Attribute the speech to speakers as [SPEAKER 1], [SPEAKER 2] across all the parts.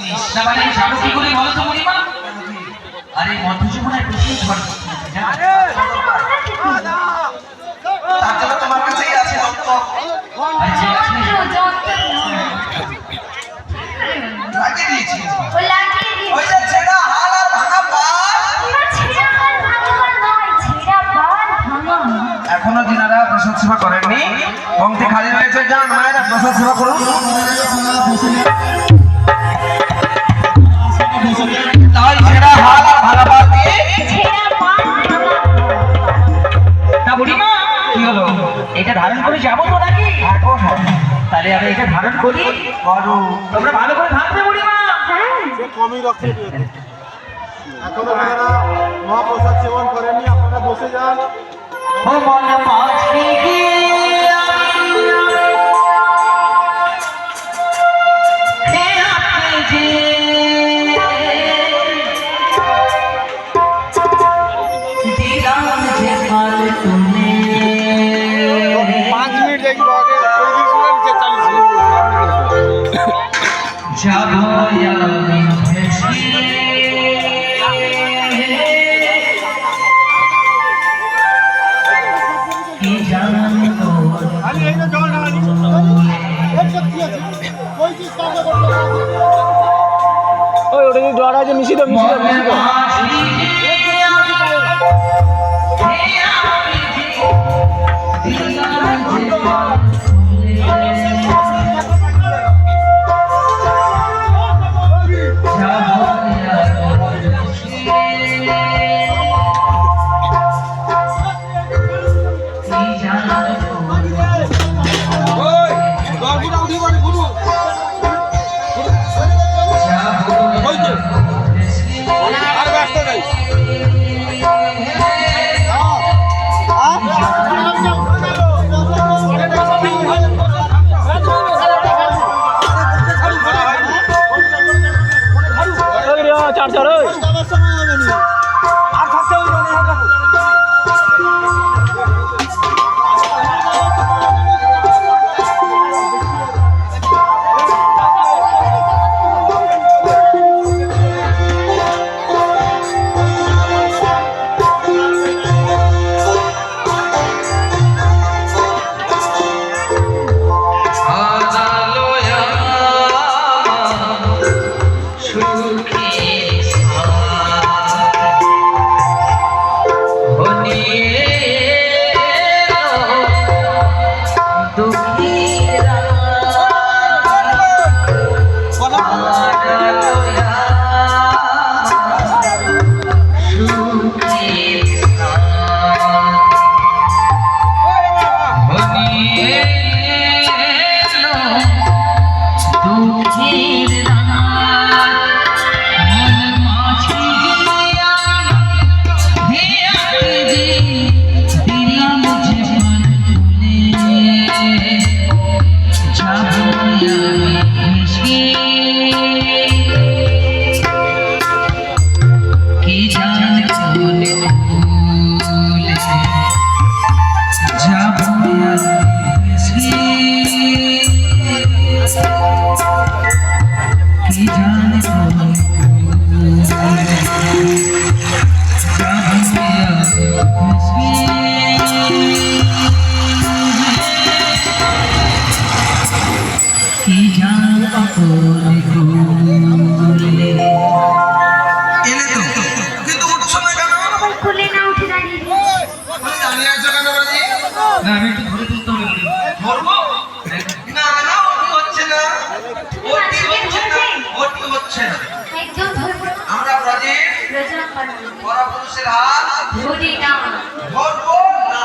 [SPEAKER 1] জিনিস।
[SPEAKER 2] না মানে যাবো কি করে বলো তো বুড়িমা? আরে মধ্যযুগনায় প্রচুর ঝড় বৃষ্টি হচ্ছে, জানো?
[SPEAKER 1] তার জন্য তোমার কাছেই আছে যন্ত্র।
[SPEAKER 2] আর যে আছে
[SPEAKER 1] লাগিয়ে দিয়েছি। ওই যে ছেঁড়া হাল আর ভাঙা পাল। এখনো যিনারা প্রসাদ সেবা করেননি, পংক্তি খালি রয়েছে, যান মায়েরা প্রসাদ সেবা করুন। তাই ছেঁড়া হাল আর ভাঙা পাল দিয়ে
[SPEAKER 2] তা বুড়িমা কি হলো, এটা ধারণ করে যাবো তো নাকি? তাহলে আমি এটা ধারণ করি,
[SPEAKER 1] করো।
[SPEAKER 2] তোমরা ভালো করে থাকবে বুড়িমা।
[SPEAKER 3] সে কমই রক্ত দিয়েছে। এখনো যারা মহাপ্রসাদ সেবন করেননি আপনারা বসে যান।
[SPEAKER 2] ও মন মাঝি
[SPEAKER 3] মিশিয়ে
[SPEAKER 1] পরপুরুষের হাত
[SPEAKER 4] ধরি না,
[SPEAKER 1] ধরবো না।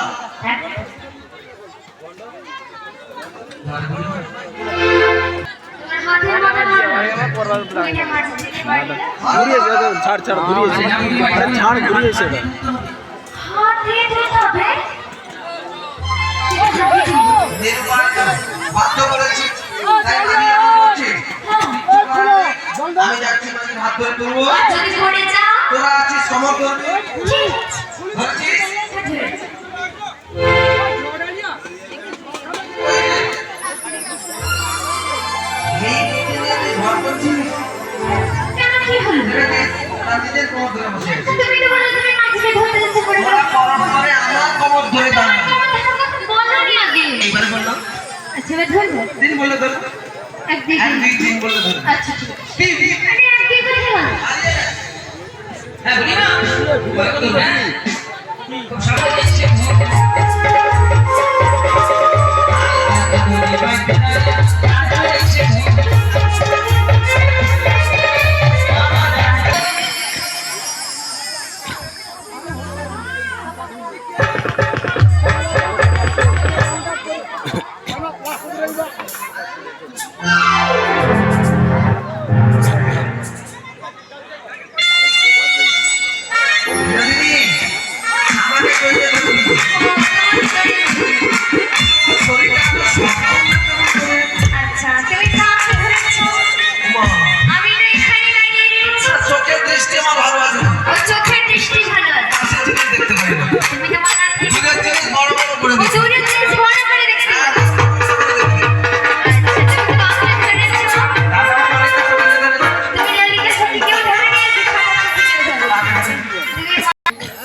[SPEAKER 1] বাধ্য করেছি, তাই আমি করছি। আমি যাচ্ছি, হাত ধরে তুলবো, তোরা আছিস সমর্থন ধরেছিস। ঘর করছিস নিজের কোমর ধরে বসে আছে
[SPEAKER 4] তুমি তো বলে তুমি মাঝিকে ধরতে যাচ্ছে করে
[SPEAKER 1] ওরা পরস্পরে আমার কোমর ধরে দাঁড়ানো
[SPEAKER 4] বলো নি আগে
[SPEAKER 1] এইবারে বললাম
[SPEAKER 4] আচ্ছা এবার ধরবো
[SPEAKER 1] দিন বললে ধরো
[SPEAKER 4] একদিন
[SPEAKER 1] এক দুই তিন বললে ধরো
[SPEAKER 4] আচ্ছা ঠিক আছে
[SPEAKER 1] তিন তিন
[SPEAKER 4] আরে একদিন কোথায় গেল
[SPEAKER 2] হ্যাঁ বুড়িমা বলে তো হ্যাঁ খুব সাবধানে এসছে
[SPEAKER 1] দিদি আমাকে কইতে দিদি শরীরটা এত শক্ত
[SPEAKER 4] আচ্ছা তুমি কাকে ধরেছো
[SPEAKER 1] মা
[SPEAKER 4] আমি তো এখানে দাঁড়িয়ে রয়েছি
[SPEAKER 1] চোখের দৃষ্টি আমার ভালো আছে না
[SPEAKER 4] ওর চোখের দৃষ্টি ভালো আছে
[SPEAKER 1] কাছে থেকে দেখতে পাই না
[SPEAKER 4] তুমি তো বললা
[SPEAKER 1] দূরের জিনিস বড় বড় করে
[SPEAKER 4] ও
[SPEAKER 1] দেখি
[SPEAKER 4] দূরে থেকে বড় করে দেখতে আচ্ছা তুমি লালিকে সাথে কেউ ধরে নিয়েছে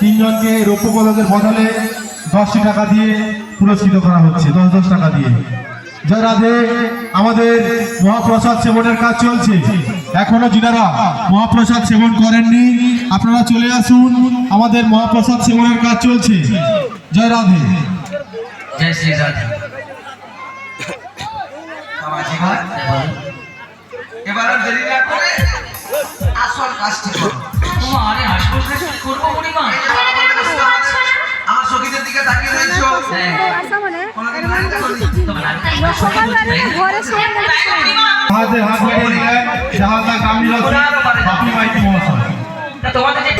[SPEAKER 3] তিনজনকে রৌপ্য পদকের বদলে 10টি টাকা দিয়ে পুরস্কৃত করা হচ্ছে 10 টাকা দিয়ে। জয় রাধে। আমাদের মহাপ্রসাদ সেবনের কাজ চলছে, এখনো যিনারা মহাপ্রসাদ সেবন করেননি আপনারা চলে আসুন, আমাদের মহাপ্রসাদ সেবনের কাজ চলছে। জয় রাধে।
[SPEAKER 2] জয় শ্রী রাধে
[SPEAKER 1] বাবাজি ভাই এবার আর দেরি না করে আসল কাজটি করো
[SPEAKER 2] তোমা আরে হাসপাতাল করবো বুড়িমা
[SPEAKER 1] আমার সখীদের দিকে তাকিয়ে রয়েছো
[SPEAKER 2] হ্যাঁ
[SPEAKER 1] কোনোদিন লাইনটা করনি
[SPEAKER 2] তোমার
[SPEAKER 3] হাতে হাত মিলিয়ে দিলেন জাহাজা কামিল আপনি মাইতি মহাশয়।
[SPEAKER 2] তা তোমাদের যে